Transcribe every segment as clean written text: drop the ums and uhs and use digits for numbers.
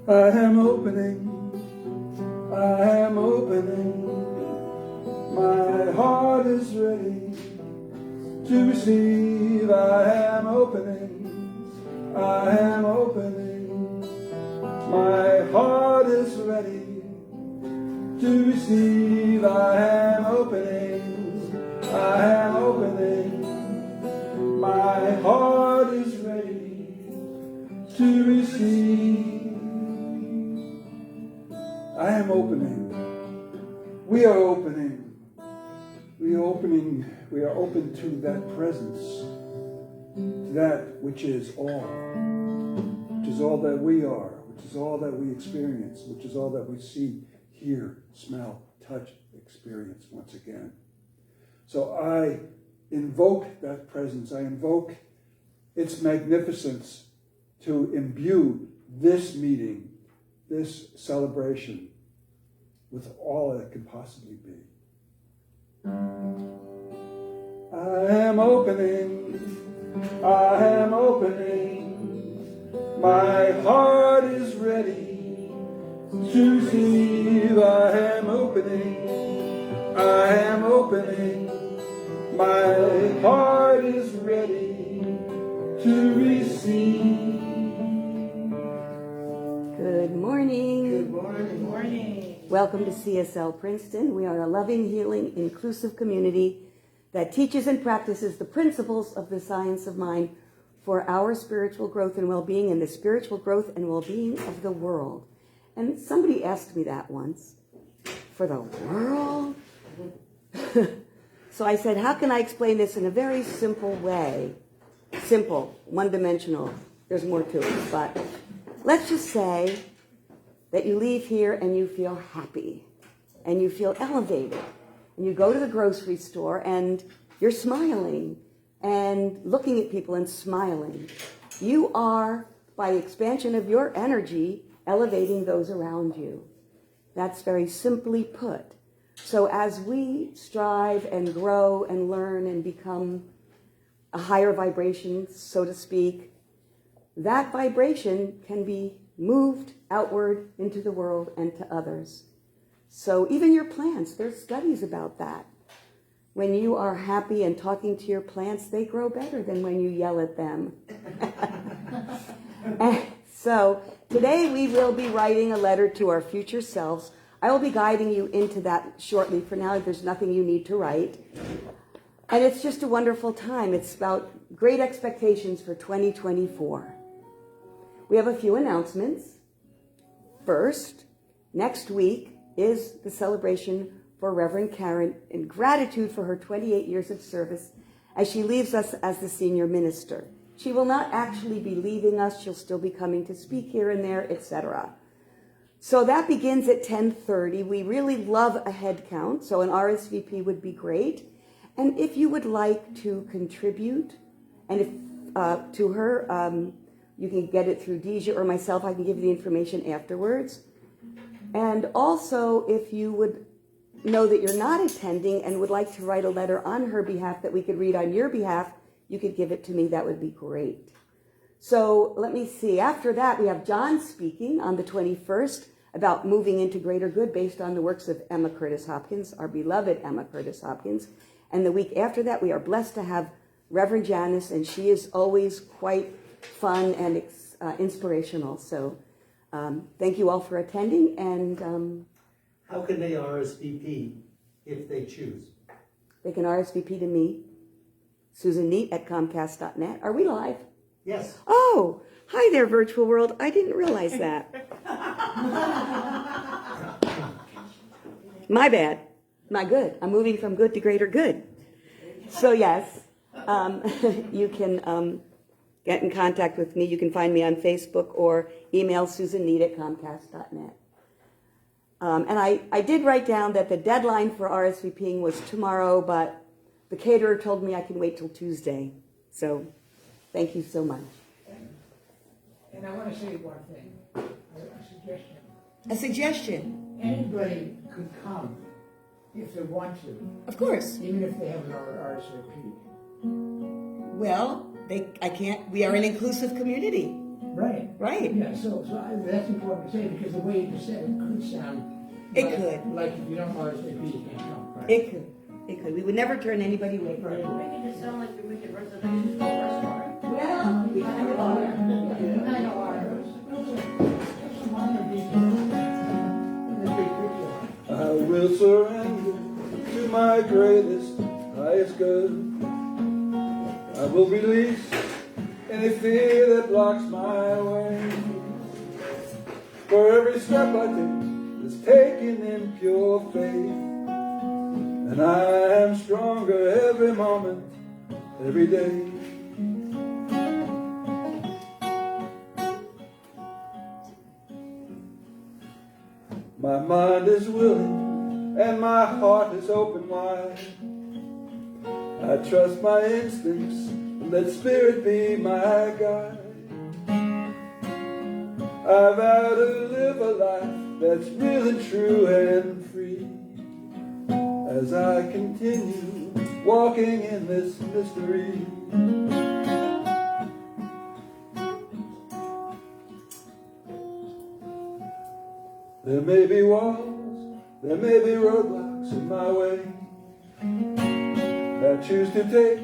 I am opening, my heart is ready to receive. I am opening, my heart is ready to receive. I am opening, my heart is ready to receive. I am opening. We are opening. We are opening. We are open to that presence, to that which is all that we are, which is all that we experience, which is all that we see, hear, smell, touch, experience once again. So I invoke that presence. I invoke its magnificence to imbue this meeting, this celebration, with all that it can possibly be. I am opening, my heart is ready to receive. I am opening, my heart is ready to receive. Good morning. Good morning. Welcome to CSL Princeton. We are a loving, healing, inclusive community that teaches and practices the principles of the science of mind for our spiritual growth and well-being and the spiritual growth and well-being of the world. And somebody asked me that once. For the world? So I said, how can I explain this in a very simple way? Simple, one-dimensional. There's more to it, but let's just say that you leave here and you feel happy and you feel elevated and you go to the grocery store and you're smiling and looking at people and smiling. You are, by expansion of your energy, elevating those around you. That's very simply put. So as we strive and grow and learn and become a higher vibration, so to speak, that vibration can be moved outward into the world and to others. So even your plants, there's studies about that. When you are happy and talking to your plants, they grow better than when you yell at them. So today we will be writing a letter to our future selves. I will be guiding you into that shortly. For now, there's nothing you need to write. And it's just a wonderful time. It's about great expectations for 2024. We have a few announcements. First, next week is the celebration for Reverend Karen in gratitude for her 28 years of service as she leaves us as the senior minister. She will not actually be leaving us. She'll still be coming to speak here and there, etc. So that begins at 10:30. We really love a head count, so an RSVP would be great. And if you would like to contribute, and if to her, you can get it through Deja or myself. I can give you the information afterwards. And also, if you would know that you're not attending and would like to write a letter on her behalf that we could read on your behalf, you could give it to me. That would be great. So let me see. After that, we have John speaking on the 21st about moving into greater good based on the works of Emma Curtis Hopkins, our beloved Emma Curtis Hopkins. And the week after that, we are blessed to have Reverend Janice, and she is always quite fun and inspirational. So thank you all for attending, and How can they RSVP if they choose? they can RSVP to me, Susan Neat at Comcast.net. Are we live? Yes. Oh, hi there, virtual world. I didn't realize that. My bad. Not good. I'm moving from good to greater good. So yes, you can get in contact with me. You can find me on Facebook or email SusanNeat at Comcast.net. And I did write down that the deadline for RSVPing was tomorrow, but the caterer told me I can wait till Tuesday. So thank you so much. And I want to say one thing, a suggestion. A suggestion? Anybody could come if they want to, Of course. even if they have an RSVP. Well, I can't, we are an inclusive community. Right. Right. Yeah, that's important to say, because the way you said it could sound It like, could. like if you don't RSVP, you can't come. Right. It could. It could. We would never turn anybody away. Right. Make it just sound like you're making reservations for a restaurant. Well, we kind of are. I know ours. Some minor details. And the big picture. I will surrender to my greatest, highest good. I will release any fear that blocks my way. For every step I take is taken in pure faith. And I am stronger every moment, every day. My mind is willing and my heart is open wide. I trust my instincts and let spirit be my guide. I vow to live a life that's real and true and free. As I continue walking in this mystery. There may be walls, there may be roadblocks in my way. I choose to take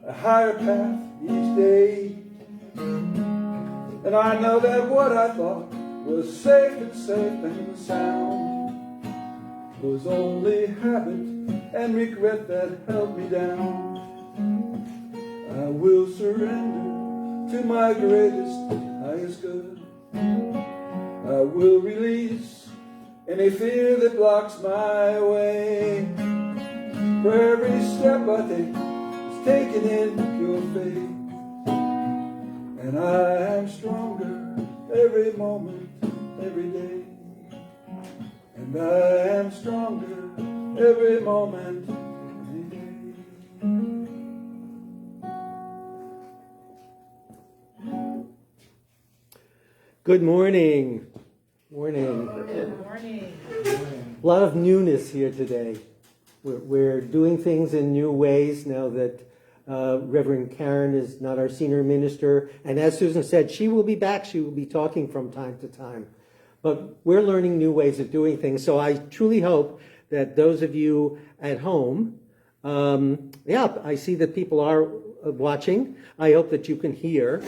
a higher path each day. And I know that what I thought was safe and sound was only habit and regret that held me down. I will surrender to my greatest, highest good. I will release any fear that blocks my way. For every step I take is taken in pure faith. And I am stronger every moment, every day. And I am stronger every moment, every day. Good morning. Morning. Good morning. A lot of newness here today. We're doing things in new ways now that Reverend Karen is not our senior minister. And as Susan said, she will be back. She will be talking from time to time. But we're learning new ways of doing things. So I truly hope that those of you at home, I see that people are watching. I hope that you can hear.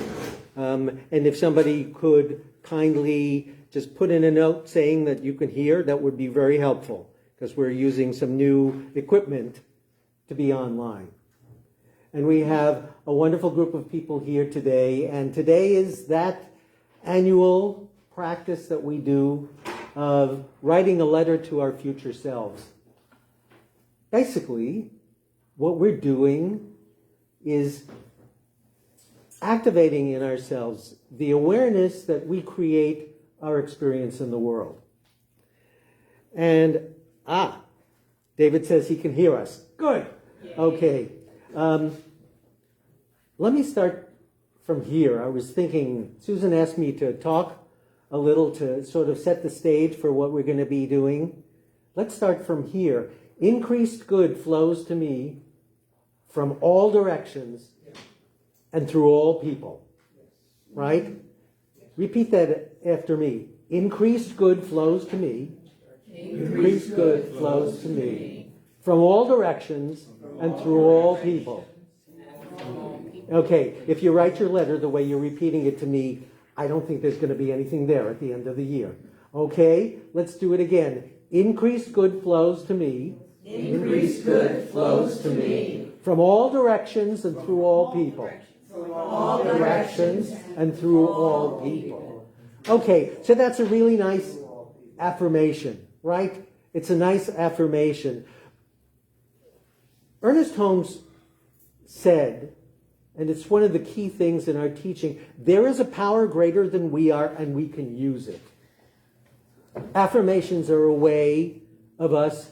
And if somebody could kindly just put in a note saying that you can hear, that would be very helpful, because we're using some new equipment to be online. And we have a wonderful group of people here today, and today is that annual practice that we do of writing a letter to our future selves. Basically, what we're doing is activating in ourselves the awareness that we create our experience in the world. And, David says he can hear us. Good. Okay. Let me start from here. I was thinking, Susan asked me to talk a little to sort of set the stage for what we're going to be doing. Let's start from here. Increased good flows to me from all directions and through all people. Right? Repeat that after me. Increased good flows to me. Increased good flows to me from all directions and through all people. Okay, if you write your letter the way you're repeating it to me, I don't think there's going to be anything there at the end of the year. Okay, let's do it again. Increased good flows to me. Increased good flows to me. From all directions and through all people. From all Directions and through all people. Okay, so that's a really nice affirmation, right? It's a nice affirmation. Ernest Holmes said, and it's one of the key things in our teaching, there is a power greater than we are, and we can use it. Affirmations are a way of us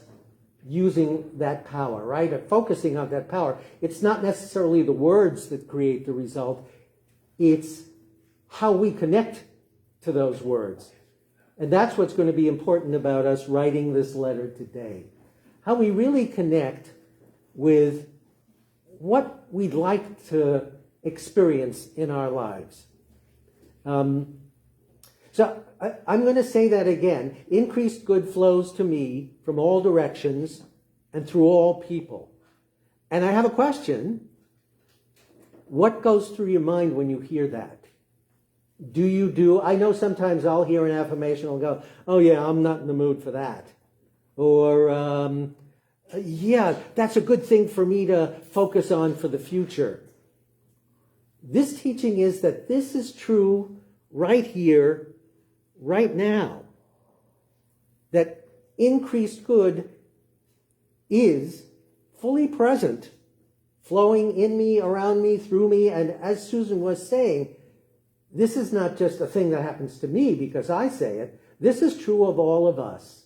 using that power, right? Of focusing on that power. It's not necessarily the words that create the result. It's how we connect to those words. And that's what's going to be important about us writing this letter today. How we really connect with what we'd like to experience in our lives. So I'm going to say that again. Increased good flows to me from all directions and through all people. And I have a question. What goes through your mind when you hear that? I know sometimes I'll hear an affirmation, I'll go, oh yeah, I'm not in the mood for that. Or, yeah, that's a good thing for me to focus on for the future. This teaching is that this is true right here, right now. That increased good is fully present, flowing in me, around me, through me, and as Susan was saying, this is not just a thing that happens to me because I say it. This is true of all of us.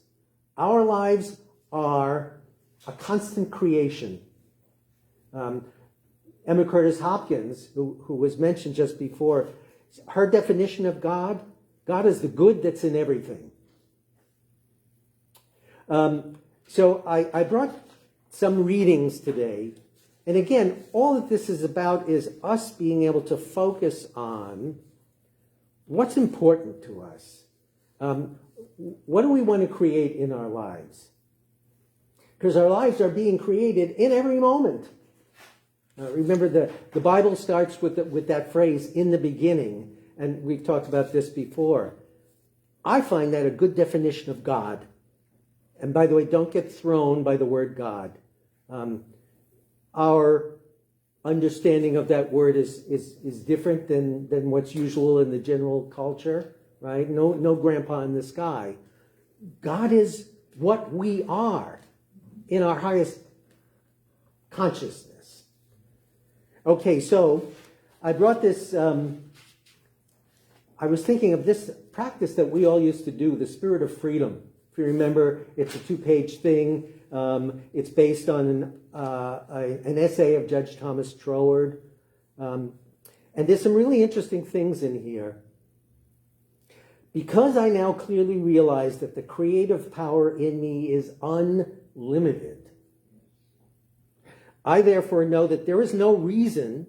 Our lives are a constant creation. Emma Curtis Hopkins, who was mentioned just before, her definition of God is the good that's in everything. So I brought some readings today. And again, all that this is about is us being able to focus on what's important to us. What do we want to create in our lives? Because our lives are being created in every moment. Remember, the Bible starts with that phrase, in the beginning, and we've talked about this before. I find that a good definition of God. And by the way, don't get thrown by the word God. Our understanding of that word is different than what's usual in the general culture, right? No grandpa in the sky. God is what we are in our highest consciousness. Okay, so I brought this, I was thinking of this practice that we all used to do, the Spirit of Freedom. If you remember, it's a 2-page thing. It's based on an essay of Judge Thomas Troward. And there's some really interesting things in here. Because I now clearly realize that the creative power in me is unlimited, I therefore know that there is no reason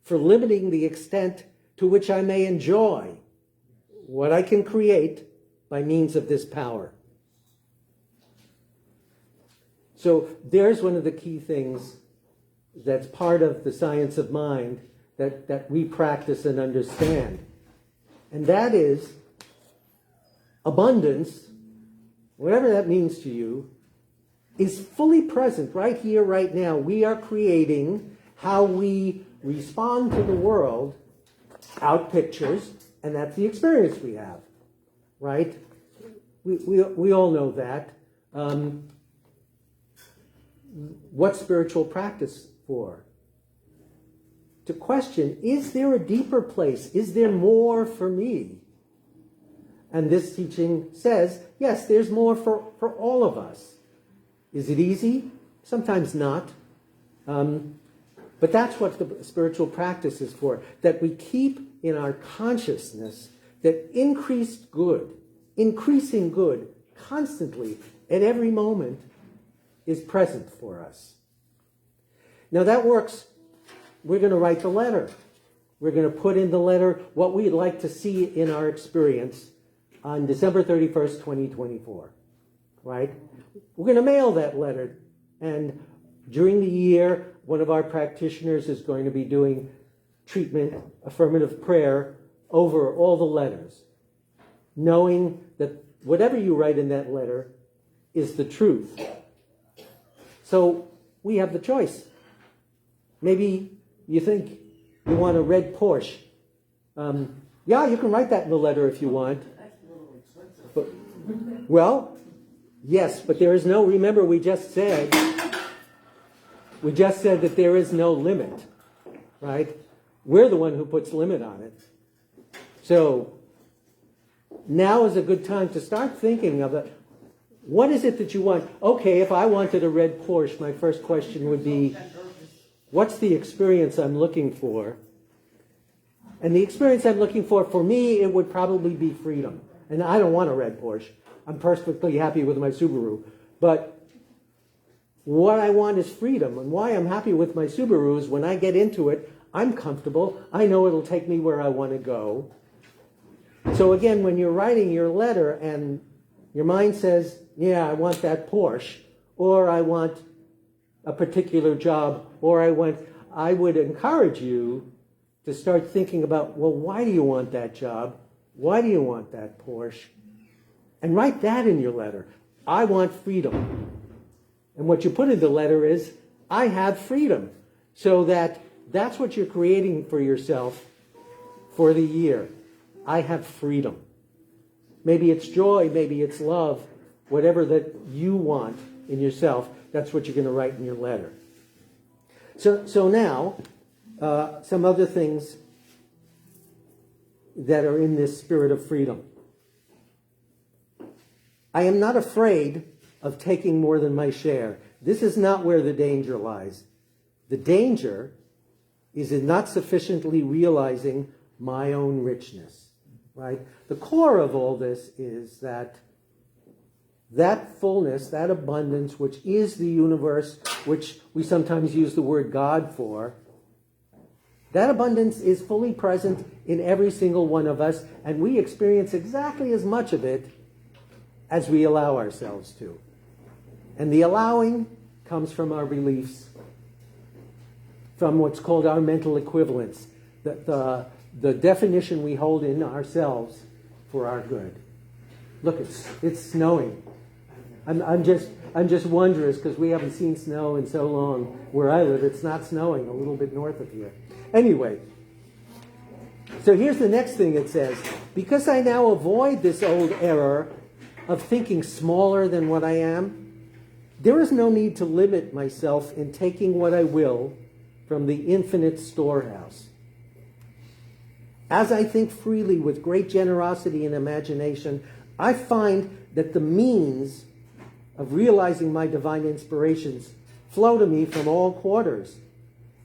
for limiting the extent to which I may enjoy what I can create by means of this power. So there's one of the key things that's part of the science of mind that we practice and understand. And that is abundance, whatever that means to you, is fully present right here, right now. We are creating how we respond to the world out pictures, and that's the experience we have, right? We all know that. What's spiritual practice for? To question, is there a deeper place? Is there more for me? And this teaching says, yes, there's more for all of us. Is it easy? Sometimes not. But that's what the spiritual practice is for, that we keep in our consciousness that increasing good, constantly, at every moment, is present for us. Now that works. We're going to write the letter. We're going to put in the letter what we'd like to see in our experience on December 31st, 2024, right? We're going to mail that letter. And during the year, one of our practitioners is going to be doing treatment, affirmative prayer over all the letters, knowing that whatever you write in that letter is the truth. So we have the choice. Maybe you think you want a red Porsche. Yeah, you can write that in the letter if you want. But, well, yes, but there is no, remember we just said that there is no limit, right? We're the one who puts limit on it. So now is a good time to start thinking of it. What is it that you want? Okay, if I wanted a red Porsche, my first question would be, what's the experience I'm looking for? And the experience I'm looking for me, it would probably be freedom. And I don't want a red Porsche. I'm perfectly happy with my Subaru. But what I want is freedom. And why I'm happy with my Subaru is when I get into it, I'm comfortable. I know it'll take me where I want to go. So again, when you're writing your letter and your mind says, yeah, I want that Porsche, or I want a particular job, or I would encourage you to start thinking about, well, why do you want that job? Why do you want that Porsche? And write that in your letter. I want freedom. And what you put in the letter is, I have freedom. So that's what you're creating for yourself for the year. I have freedom. Maybe it's joy, maybe it's love, whatever that you want in yourself, that's what you're going to write in your letter. So now, some other things that are in this spirit of freedom. I am not afraid of taking more than my share. This is not where the danger lies. The danger is in not sufficiently realizing my own richness, right? The core of all this is that fullness, that abundance, which is the universe, which we sometimes use the word God for, that abundance is fully present in every single one of us, and we experience exactly as much of it as we allow ourselves to. And the allowing comes from our beliefs, from what's called our mental equivalence, the definition we hold in ourselves for our good. Look, it's snowing. I'm just wondrous because we haven't seen snow in so long where I live. It's not snowing a little bit north of here. Anyway, so here's the next thing it says. Because I now avoid this old error of thinking smaller than what I am, there is no need to limit myself in taking what I will from the infinite storehouse. As I think freely with great generosity and imagination, I find that the means of realizing my divine inspirations flow to me from all quarters,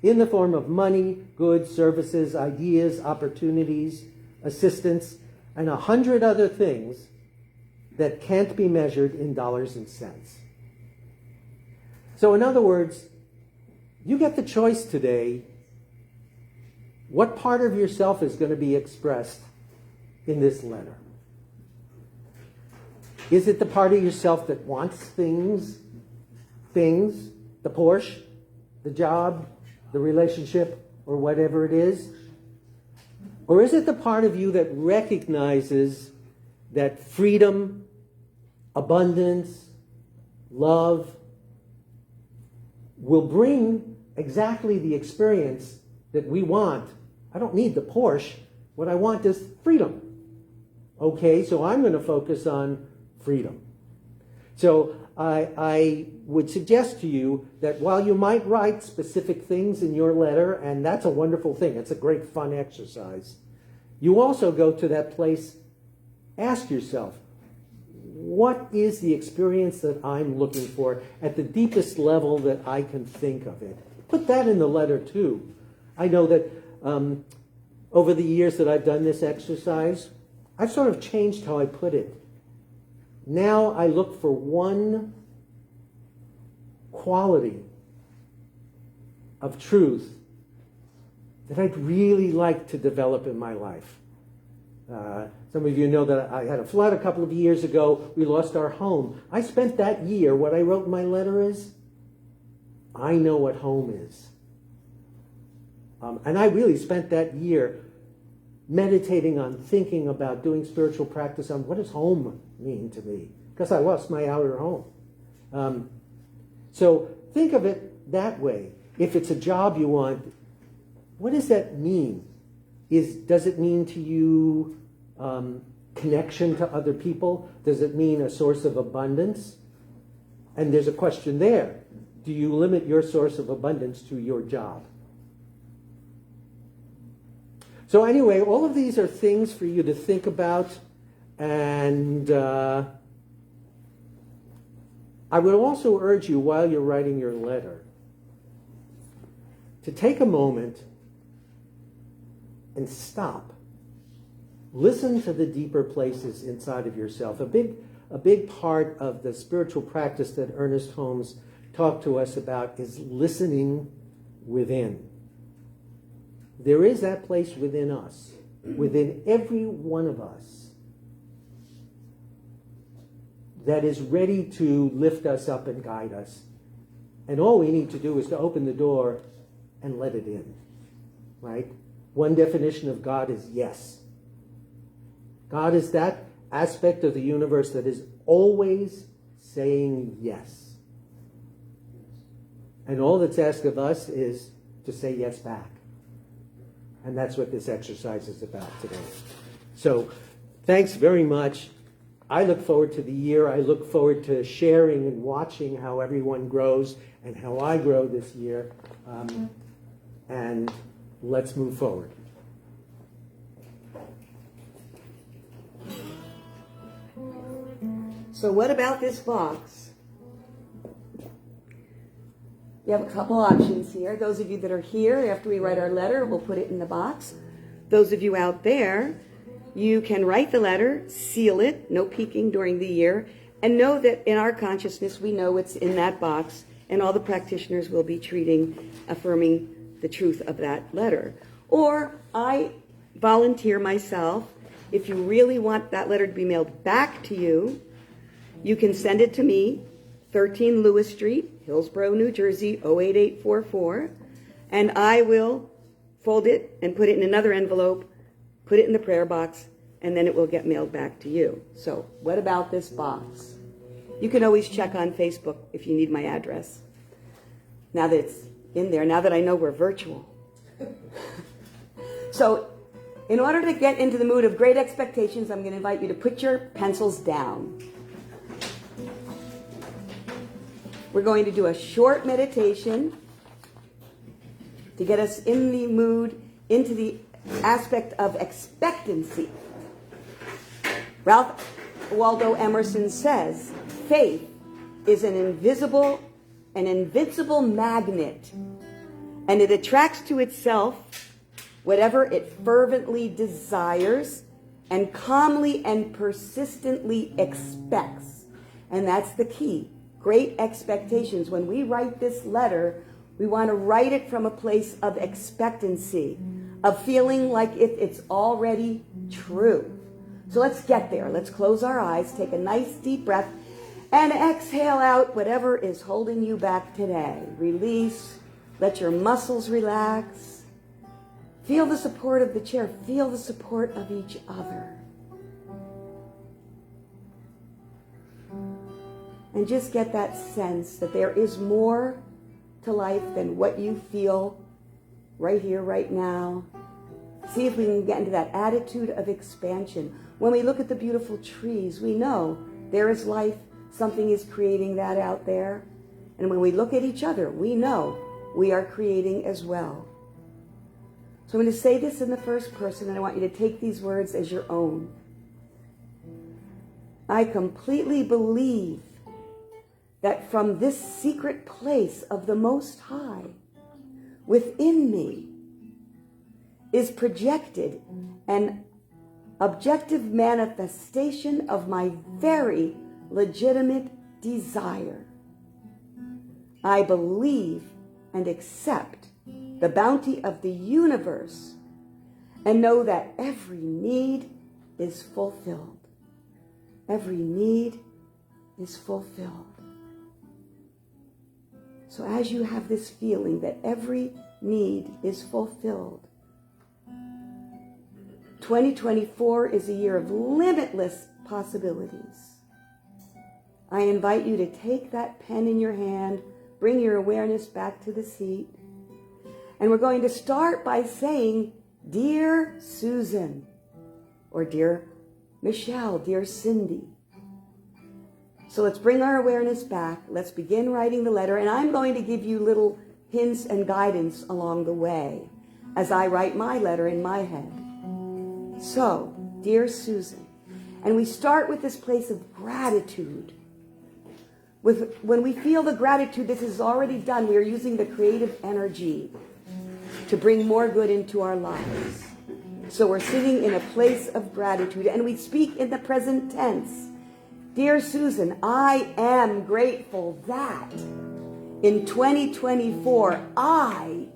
in the form of money, goods, services, ideas, opportunities, assistance, and 100 other things that can't be measured in dollars and cents. So in other words, you get the choice today what part of yourself is going to be expressed in this letter. Is it the part of yourself that wants things, the Porsche, the job, the relationship, or whatever it is? Or is it the part of you that recognizes that freedom, abundance, love will bring exactly the experience that we want? I don't need the Porsche. What I want is freedom. Okay, so I'm going to focus on freedom. So I would suggest to you that while you might write specific things in your letter, and that's a wonderful thing, it's a great fun exercise, you also go to that place, ask yourself, what is the experience that I'm looking for at the deepest level that I can think of it? Put that in the letter too. I know that over the years that I've done this exercise, I've sort of changed how I put it. Now I look for one quality of truth that I'd really like to develop in my life. Some of you know that I had a flood a couple of years ago. We lost our home. I spent that year, what I wrote in my letter is, I know what home is. And I really spent that year meditating on thinking about doing spiritual practice on what does home mean to me, because I lost my outer home. So think of it that way. If it's a job you want, what does that mean? Does it mean to you connection to other people? Does it mean a source of abundance? And there's a question there. Do you limit your source of abundance to your job? So anyway, all of these are things for you to think about, and I would also urge you, while you're writing your letter, to take a moment and stop. Listen to the deeper places inside of yourself. A big part of the spiritual practice that Ernest Holmes talked to us about is listening within. There is that place within us, within every one of us, that is ready to lift us up and guide us. And all we need to do is to open the door and let it in, right? One definition of God is yes. God is that aspect of the universe that is always saying yes. And all that's asked of us is to say yes back. And that's what this exercise is about today. So thanks very much. I look forward to the year. I look forward to sharing and watching how everyone grows and how I grow this year. And let's move forward. So what about this box? You have a couple options here. Those of you that are here, after we write our letter, we'll put it in the box. Those of you out there, you can write the letter, seal it, no peeking during the year, and know that in our consciousness we know what's in that box, and all the practitioners will be affirming the truth of that letter. Or I volunteer myself, if you really want that letter to be mailed back to you, you can send it to me, 13 Lewis Street, Hillsborough, New Jersey, 08844, and I will fold it and put it in another envelope, put it in the prayer box, and then it will get mailed back to you. So what about this box? You can always check on Facebook if you need my address. Now that it's in there, now that I know we're virtual. So in order to get into the mood of great expectations, I'm going to invite you to put your pencils down. We're going to do a short meditation to get us in the mood, into the aspect of expectancy. Ralph Waldo Emerson says, faith is an invincible magnet, and it attracts to itself whatever it fervently desires and calmly and persistently expects. And that's the key. Great expectations. When we write this letter, we want to write it from a place of expectancy, of feeling like it's already true. So let's get there. Let's close our eyes, take a nice deep breath, and exhale out whatever is holding you back today. Release. Let your muscles relax. Feel the support of the chair. Feel the support of each other. And just get that sense that there is more to life than what you feel right here, right now. See if we can get into that attitude of expansion. When we look at the beautiful trees, we know there is life. Something is creating that out there. And when we look at each other, we know we are creating as well. So I'm going to say this in the first person, and I want you to take these words as your own. I completely believe that from this secret place of the Most High within me is projected an objective manifestation of my very legitimate desire. I believe and accept the bounty of the universe and know that every need is fulfilled. Every need is fulfilled. So as you have this feeling that every need is fulfilled. 2024 is a year of limitless possibilities. I invite you to take that pen in your hand, bring your awareness back to the seat, and we're going to start by saying, Dear Susan, or Dear Michelle, Dear Cindy. So let's bring our awareness back. Let's begin writing the letter, and I'm going to give you little hints and guidance along the way as I write my letter in my head. So, dear Susan, and we start with this place of gratitude. When we feel the gratitude, this is already done. We are using the creative energy to bring more good into our lives. So we're sitting in a place of gratitude, and we speak in the present tense. Dear Susan, I am grateful that in 2024, I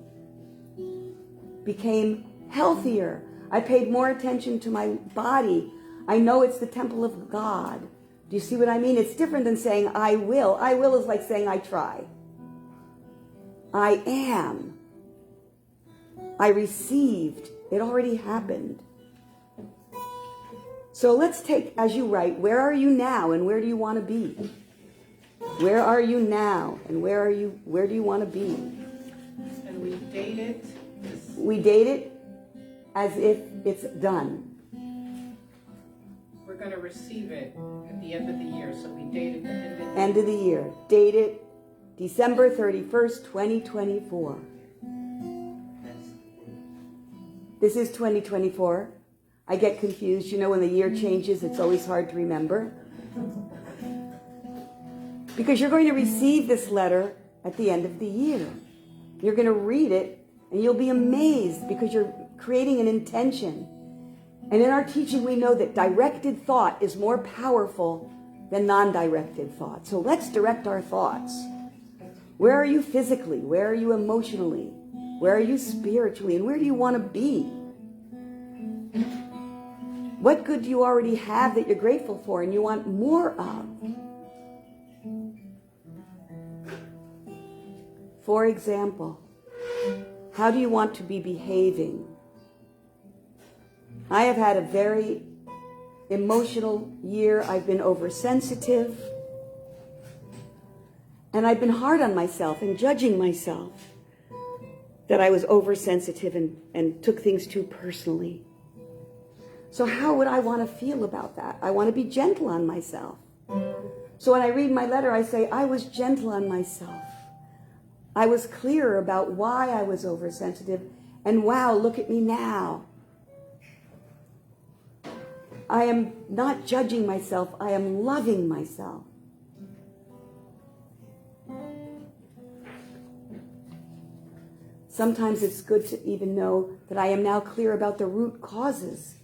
became healthier. I paid more attention to my body. I know it's the temple of God. Do you see what I mean? It's different than saying I will. I will is like saying I try. I am. I received. It already happened. So let's take, as you write, where are you now and where do you want to be? Where are you now and where do you want to be? And we date it. We date it as if it's done. We're going to receive it at the end of the year. So we date it at the End of the year. Date it December 31st, 2024. This is 2024. I get confused. You know, when the year changes, it's always hard to remember. Because you're going to receive this letter at the end of the year. You're going to read it, and you'll be amazed because you're creating an intention. And in our teaching, we know that directed thought is more powerful than non-directed thought. So let's direct our thoughts. Where are you physically? Where are you emotionally? Where are you spiritually? And where do you want to be? What good do you already have that you're grateful for and you want more of? For example, how do you want to be behaving? I have had a very emotional year. I've been oversensitive. And I've been hard on myself and judging myself that I was oversensitive and took things too personally. So how would I want to feel about that? I want to be gentle on myself. So when I read my letter, I say, I was gentle on myself. I was clear about why I was oversensitive. And wow, look at me now. I am not judging myself. I am loving myself. Sometimes it's good to even know that I am now clear about the root causes.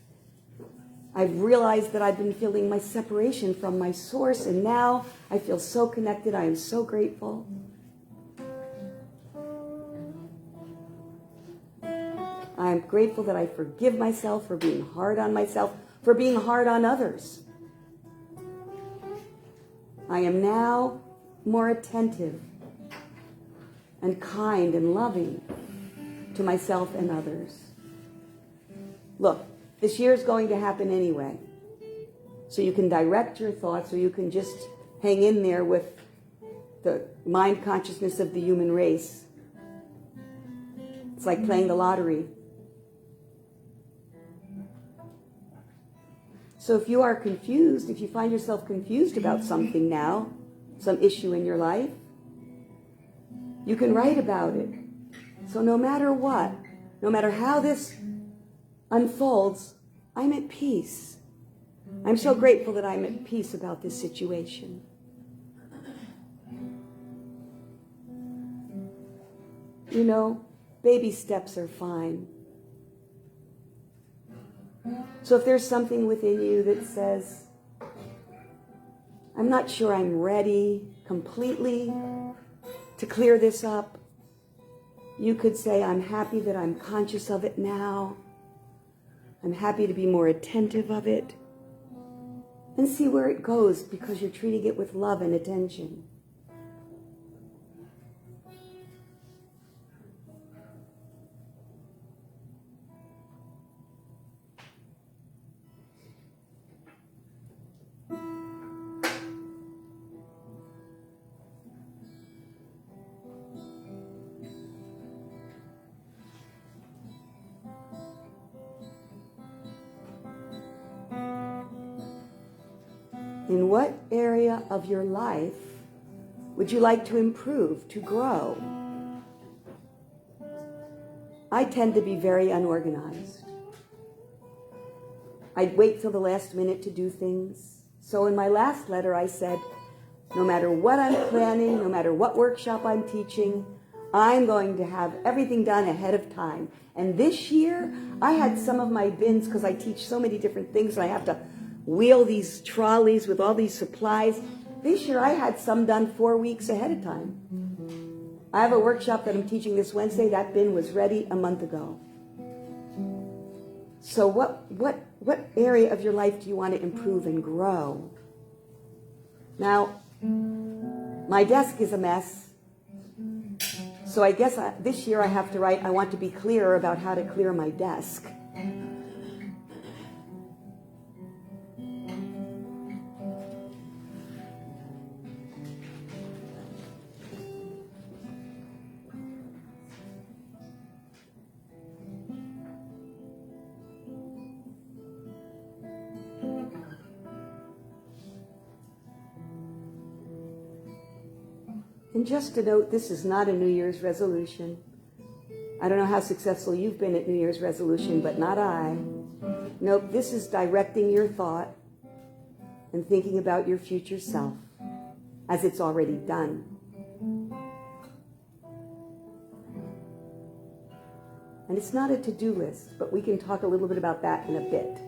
I've realized that I've been feeling my separation from my source, and now I feel so connected. I am so grateful. I am grateful that I forgive myself for being hard on myself, for being hard on others. I am now more attentive and kind and loving to myself and others. Look, this year is going to happen anyway. So you can direct your thoughts, or you can just hang in there with the mind consciousness of the human race. It's like playing the lottery. So if you are confused, if you find yourself confused about something now, some issue in your life, you can write about it. So no matter what, no matter how this unfolds, I'm at peace. I'm so grateful that I'm at peace about this situation. You know, baby steps are fine. So if there's something within you that says, I'm not sure I'm ready completely to clear this up, you could say, I'm happy that I'm conscious of it now. I'm happy to be more attentive of it. And see where it goes, because you're treating it with love and attention. In what area of your life would you like to improve, to grow? I tend to be very unorganized. I wait till the last minute to do things. So in my last letter, I said, no matter what I'm planning, no matter what workshop I'm teaching, I'm going to have everything done ahead of time. And this year, I had some of my bins, because I teach so many different things, and I have to wheel these trolleys with all these supplies. This year, I had some done 4 weeks ahead of time. I have a workshop that I'm teaching this Wednesday. That bin was ready a month ago. So what area of your life do you want to improve and grow? Now, my desk is a mess. So I guess this year I have to write, I want to be clearer about how to clear my desk. And just to note, this is not a New Year's resolution. I don't know how successful you've been at New Year's resolution, but not I. Nope, this is directing your thought and thinking about your future self as it's already done. And it's not a to-do list, but we can talk a little bit about that in a bit.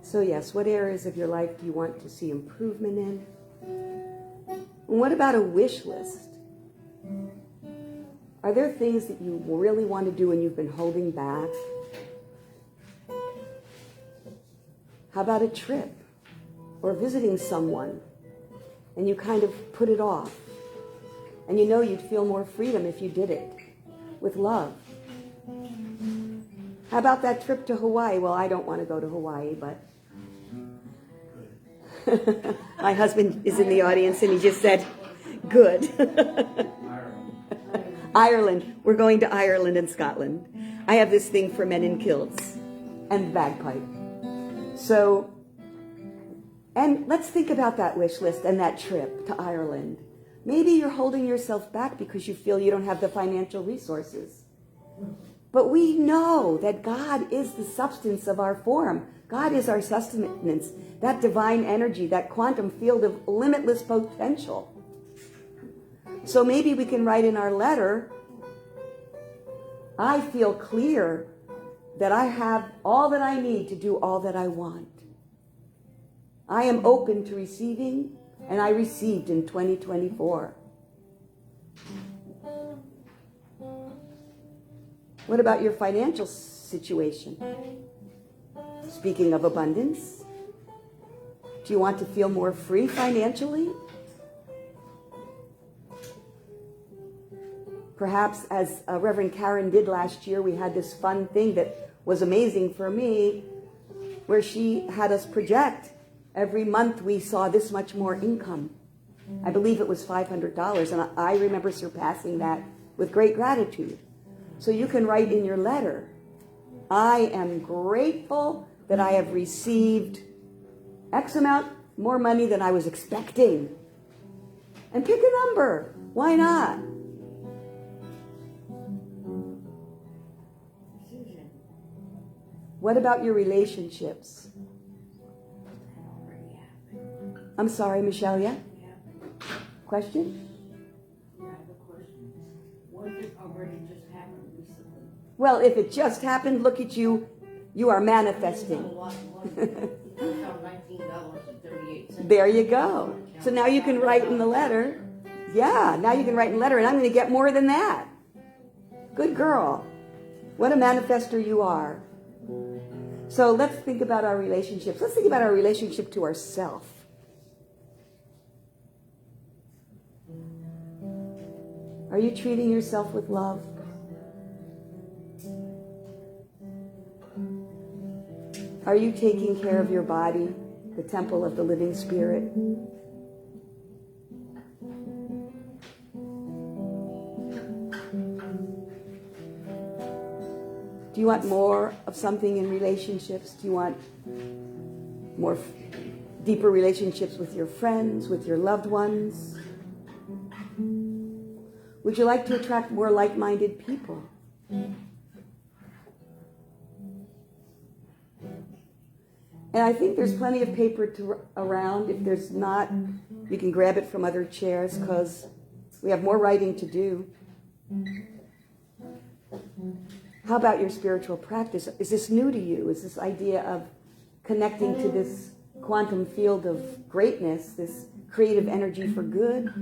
So yes, what areas of your life do you want to see improvement in? And what about a wish list? Are there things that you really want to do and you've been holding back? How about a trip or visiting someone and you kind of put it off? And you know you'd feel more freedom if you did it with love. How about that trip to Hawaii? Well, I don't want to go to Hawaii, but my husband is in the audience and he just said, good. Ireland. We're going to Ireland and Scotland. I have this thing for men in kilts and bagpipe. So, and let's think about that wish list and that trip to Ireland. Maybe you're holding yourself back because you feel you don't have the financial resources. But we know that God is the substance of our form. God is our sustenance, that divine energy, that quantum field of limitless potential. So maybe we can write in our letter, I feel clear that I have all that I need to do all that I want. I am open to receiving, and I received in 2024. What about your financial situation? Speaking of abundance, do you want to feel more free financially? Perhaps, as Reverend Karen did last year, we had this fun thing that was amazing for me, where she had us project. Every month we saw this much more income. I believe it was $500, and I remember surpassing that with great gratitude. So you can write in your letter, I am grateful that I have received X amount more money than I was expecting. And pick a number. Why not? What about your relationships? I'm sorry, Michelle, yeah? Question? I have a question. What if it already just happened recently? Well, if it just happened, look at you. You are manifesting. $19.38. There you go. So now you can write in the letter. Yeah, now you can write in the letter, and I'm going to get more than that. Good girl. What a manifester you are. So let's think about our relationships. Let's think about our relationship to ourselves. Are you treating yourself with love? Are you taking care of your body, the temple of the living spirit? Do you want more of something in relationships? Do you want more deeper relationships with your friends, with your loved ones? Would you like to attract more like-minded people? And I think there's plenty of paper around. If there's not, you can grab it from other chairs because we have more writing to do. How about your spiritual practice? Is this new to you? Is this idea of connecting to this quantum field of greatness, this creative energy for good?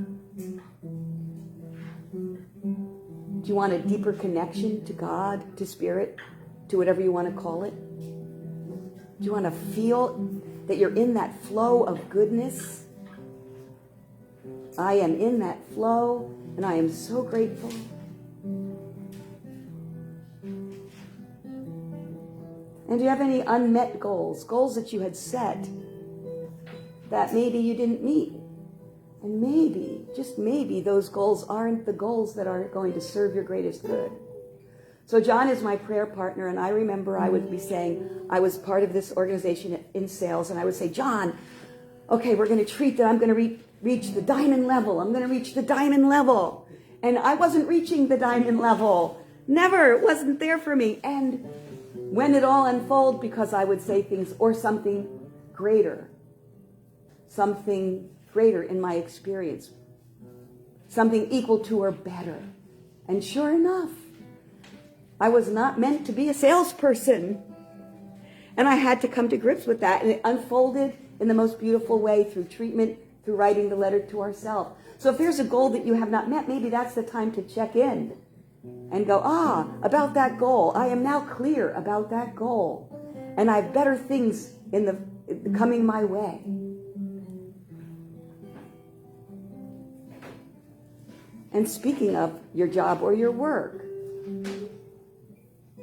Do you want a deeper connection to God, to spirit, to whatever you want to call it? Do you want to feel that you're in that flow of goodness? I am in that flow, and I am so grateful. And do you have any unmet goals? Goals that you had set that maybe you didn't meet? And maybe, just maybe, those goals aren't the goals that are going to serve your greatest good. So John is my prayer partner, and I remember I would be saying, I was part of this organization in sales, and I would say, John, okay, we're going to treat that I'm going to reach the diamond level. I'm going to reach the diamond level. And I wasn't reaching the diamond level. Never. It wasn't there for me. And when it all unfolded, because I would say things, or something greater in my experience, something equal to or better. And sure enough, I was not meant to be a salesperson. And I had to come to grips with that. And it unfolded in the most beautiful way through treatment, through writing the letter to ourselves. So if there's a goal that you have not met, maybe that's the time to check in and go, about that goal. I am now clear about that goal. And I have better things coming my way. And speaking of your job or your work,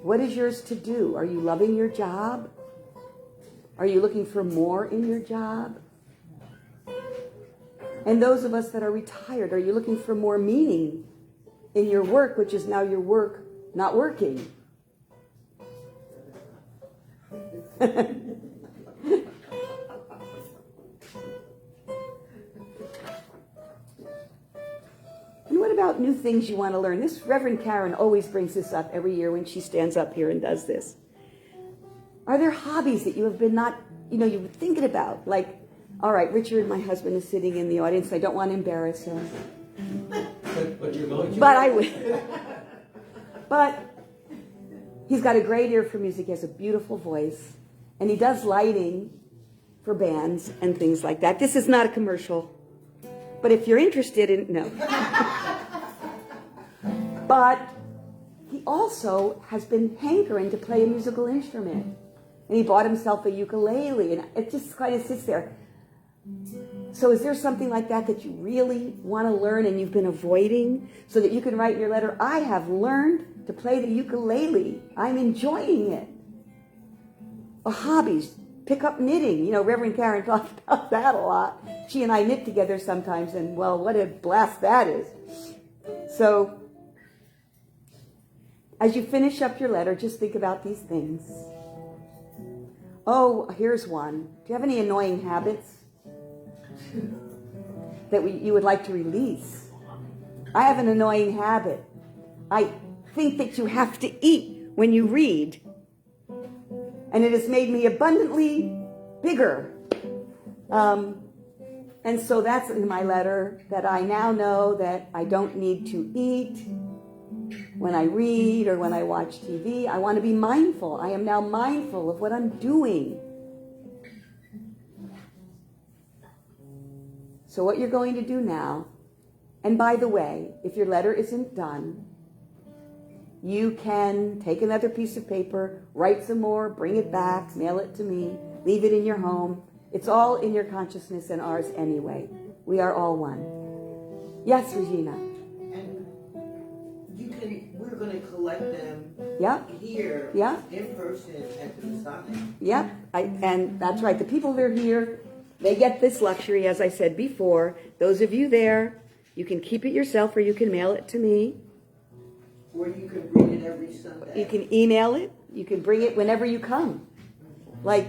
what is yours to do? Are you loving your job? Are you looking for more in your job? And those of us that are retired, are you looking for more meaning in your work, which is now your work not working? And what about new things you want to learn? This Reverend Karen always brings this up every year when she stands up here and does this. Are there hobbies that you have been you've been thinking about? Like, all right, Richard, my husband, is sitting in the audience. I don't want to embarrass him. But you're going to? But I will. But he's got a great ear for music. He has a beautiful voice. And he does lighting for bands and things like that. This is not a commercial. But if you're interested in, no. But he also has been hankering to play a musical instrument. And he bought himself a ukulele. And it just kind of sits there. So is there something like that that you really want to learn and you've been avoiding so that you can write in your letter, I have learned to play the ukulele. I'm enjoying it. Or hobbies. Pick up knitting. Reverend Karen talks about that a lot. She and I knit together sometimes, and well, what a blast that is. So, as you finish up your letter, just think about these things. Oh, here's one. Do you have any annoying habits that you would like to release? I have an annoying habit. I think that you have to eat when you read. And it has made me abundantly bigger. And so that's in my letter, that I now know that I don't need to eat when I read or when I watch TV. I want to be mindful. I am now mindful of what I'm doing. So what you're going to do now, and by the way, if your letter isn't done, you can take another piece of paper, write some more, bring it back, mail it to me, leave it in your home. It's all in your consciousness and ours anyway. We are all one. Yes, Regina. And we're going to collect them here in person at the Masonic. Yep, and that's right. The people that are here, they get this luxury, as I said before. Those of you there, you can keep it yourself or you can mail it to me. Or you can read it every Sunday. You can email it You can bring it whenever you come. Like,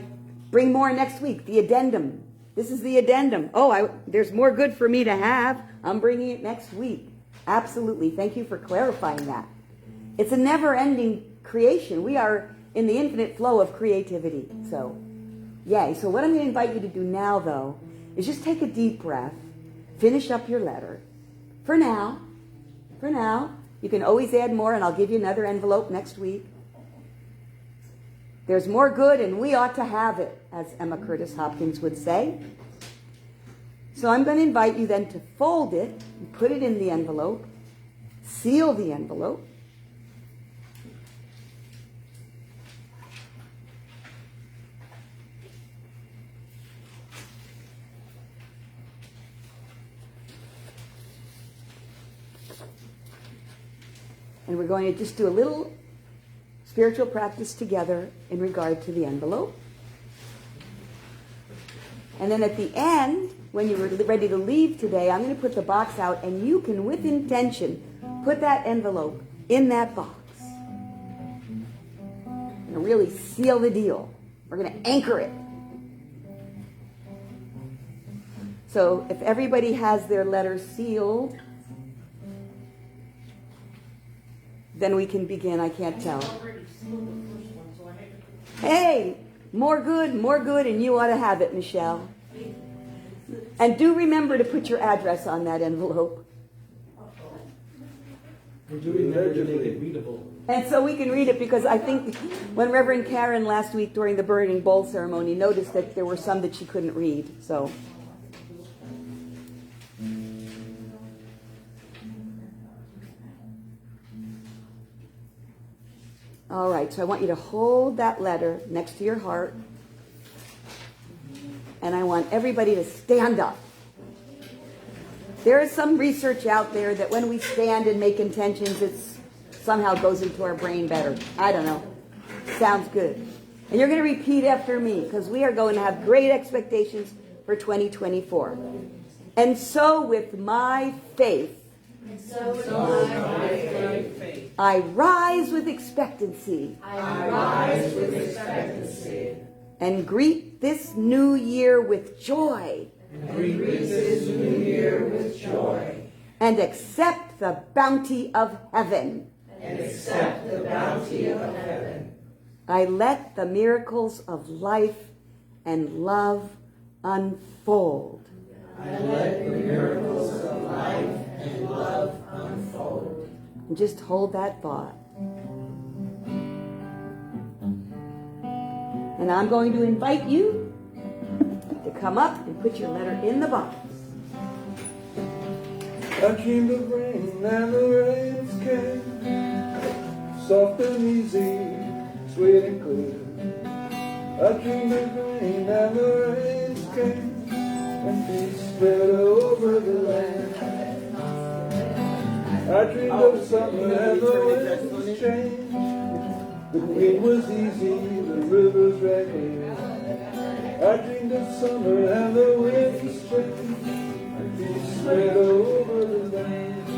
bring more next week, the addendum. This is the addendum. Oh, there's more good for me to have. I'm bringing it next week. Absolutely. Thank you for clarifying that. It's a never-ending creation. We are in the infinite flow of creativity. So, yay. So what I'm going to invite you to do now, though, is just take a deep breath, finish up your letter. For now, you can always add more, and I'll give you another envelope next week. There's more good, and we ought to have it, as Emma Curtis Hopkins would say. So I'm going to invite you then to fold it, and put it in the envelope, seal the envelope. And we're going to just do a little spiritual practice together in regard to the envelope. And then at the end, when you're ready to leave today, I'm going to put the box out, and you can, with intention, put that envelope in that box. And really seal the deal. We're going to anchor it. So if everybody has their letter sealed, then we can begin. I can't tell. Hey, more good, and you ought to have it, Michelle. And do remember to put your address on that envelope. And do remember to make it readable. And so we can read it, because I think when Reverend Karen last week during the burning bowl ceremony noticed that there were some that she couldn't read. So. All right, so I want you to hold that letter next to your heart. And I want everybody to stand up. There is some research out there that when we stand and make intentions, it somehow goes into our brain better. I don't know. Sounds good. And you're going to repeat after me, because we are going to have great expectations for 2024. And so with my faith, I rise with expectancy. And greet this new year with joy. And accept the bounty of heaven. I let the miracles of life and love unfold. And just hold that thought. And I'm going to invite you to come up and put your letter in the box. I dreamed of rain and the rains came, soft and easy, sweet and clear. I dreamed of rain and the rains came, and peace spread over the land. I dreamed of summer and the winds changed. The green was easy, the rivers ran clear. I dreamed of summer and the winds changed. And peace spread over the land.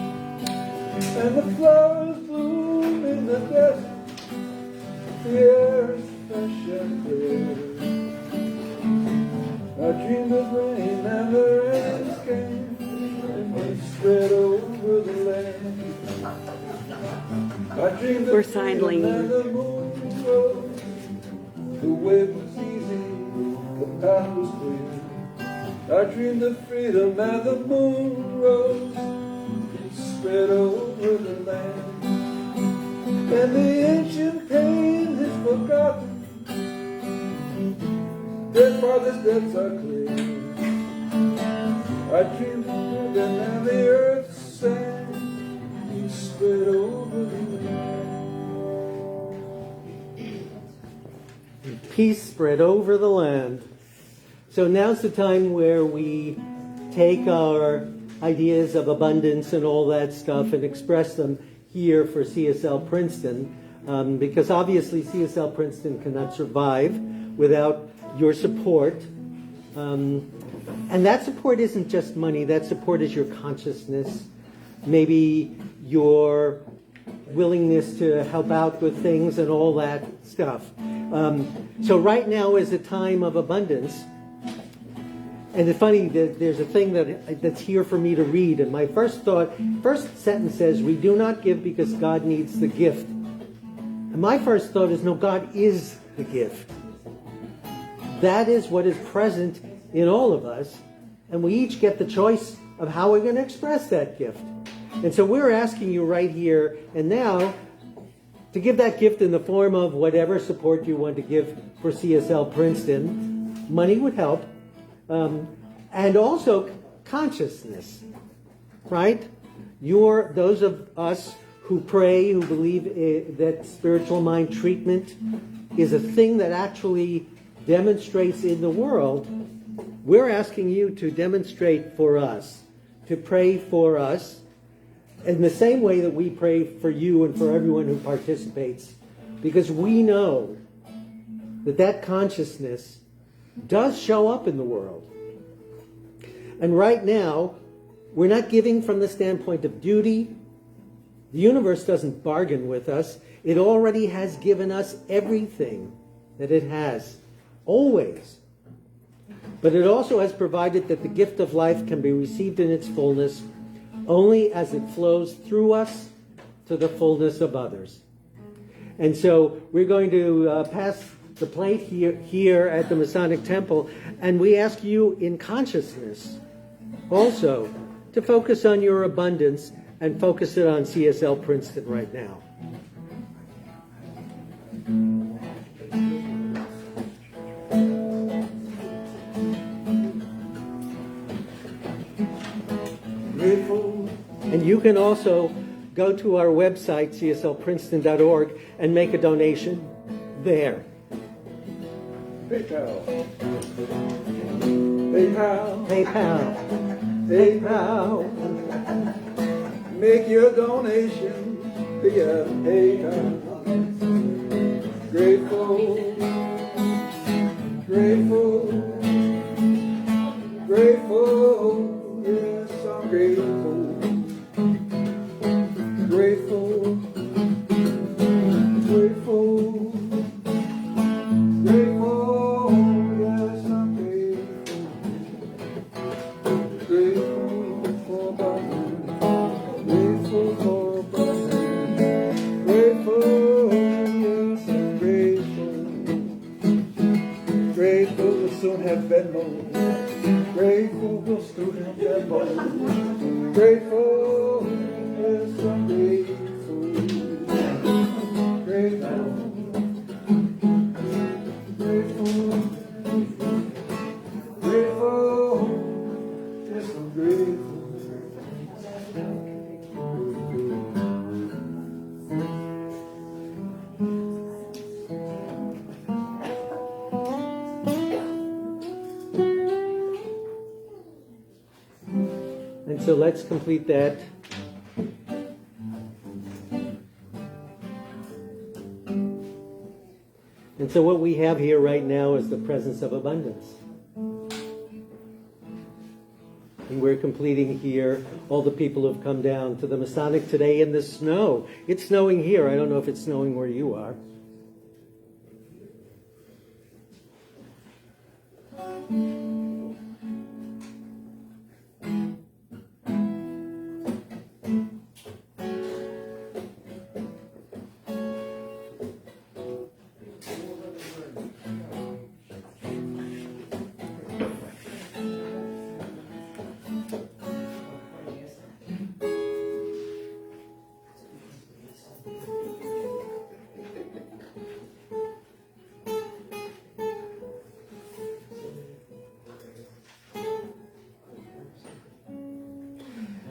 And the flowers bloom in the desert. The air is fresh and clear. I dreamed of rain and the rains came, and they spread over the land. I dreamed of We're sign freedom language. and the moon rose. The way was easy, the path was clear. I dreamed of freedom and the moon rose. It spread over the land. And the ancient pain is forgotten. Their father's debts are clear. I dreamed of heaven and the earth sang. You spread over the land. Peace spread over the land. So now's the time where we take our ideas of abundance and all that stuff and express them here for CSL Princeton, because obviously CSL Princeton cannot survive without your support. And that support isn't just money, that support is your consciousness, maybe your willingness to help out with things and all that stuff. So right now is a time of abundance. And it's funny that there's a thing that's here for me to read. And my first sentence says, we do not give because God needs the gift. And my first thought is, no, God is the gift. That is what is present in all of us. And we each get the choice of how we're going to express that gift. And so we're asking you right here and now to give that gift in the form of whatever support you want to give for CSL Princeton. Money would help. And also consciousness, right? Those of us who pray, who believe that spiritual mind treatment is a thing that actually demonstrates in the world, we're asking you to demonstrate for us, to pray for us, in the same way that we pray for you and for everyone who participates, because we know that consciousness does show up in the world. And right now, we're not giving from the standpoint of duty. The universe doesn't bargain with us. It already has given us everything that it has, always. But it also has provided that the gift of life can be received in its fullness only as it flows through us to the fullness of others. And so we're going to pass the plate here at the Masonic Temple, and we ask you in consciousness also to focus on your abundance and focus it on CSL Princeton right now. And you can also go to our website, cslprinceton.org, and make a donation there. PayPal. PayPal. PayPal. PayPal. Make your donation via PayPal. Grateful. Grateful. Grateful. Yes, I'm grateful. Grateful. Grateful. Grateful, yes, I'm grateful. Grateful for abundance. Grateful for abundance. Grateful, yes, I'm grateful. Grateful, we'll soon have Venmo. Grateful, we'll soon have Venmo. Grateful, yes, I'm grateful. Grateful. Grateful, yes, I'm grateful. And so let's complete that. And so what we have here right now is the presence of abundance. And we're completing here. All the people have come down to the Masonic today in the snow. It's snowing here. I don't know if it's snowing where you are.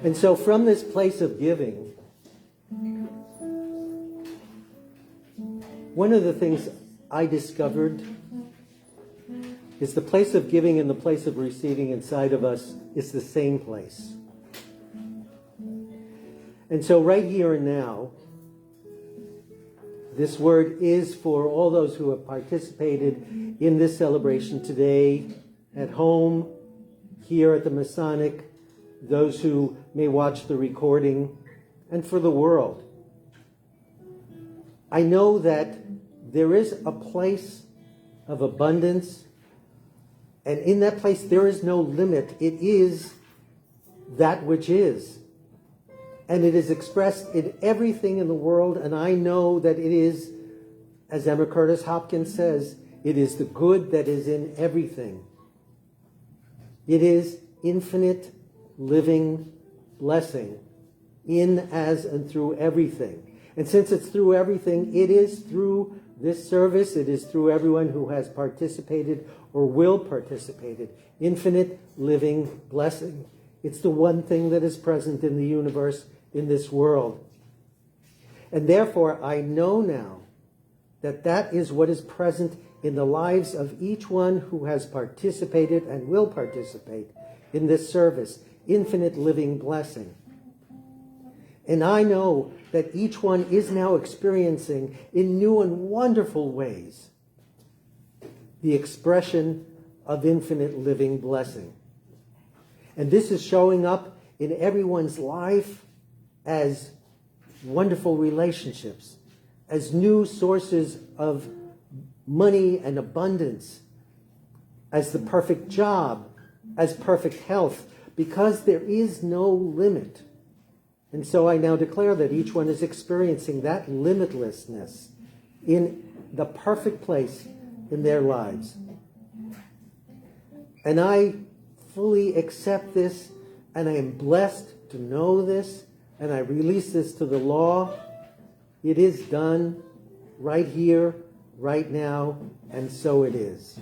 And so from this place of giving, one of the things I discovered is the place of giving and the place of receiving inside of us is the same place. And so right here and now, this word is for all those who have participated in this celebration today, at home, here at the Masonic, those who may watch the recording, and for the world. I know that there is a place of abundance, and in that place there is no limit. It is that which is. And it is expressed in everything in the world, and I know that it is, as Emma Curtis Hopkins says, it is the good that is in everything. It is infinite, living blessing in, as, and through everything. And since it's through everything, it is through this service, it is through everyone who has participated or will participate. Infinite, living blessing. It's the one thing that is present in the universe, in this world. And therefore, I know now that that is what is present in the lives of each one who has participated and will participate in this service. Infinite, living blessing. And I know that each one is now experiencing in new and wonderful ways the expression of infinite living blessing. And this is showing up in everyone's life as wonderful relationships, as new sources of money and abundance, as the perfect job, as perfect health, because there is no limit. And so I now declare that each one is experiencing that limitlessness in the perfect place in their lives. And I fully accept this, and I am blessed to know this, and I release this to the law. It is done right here, right now, and so it is.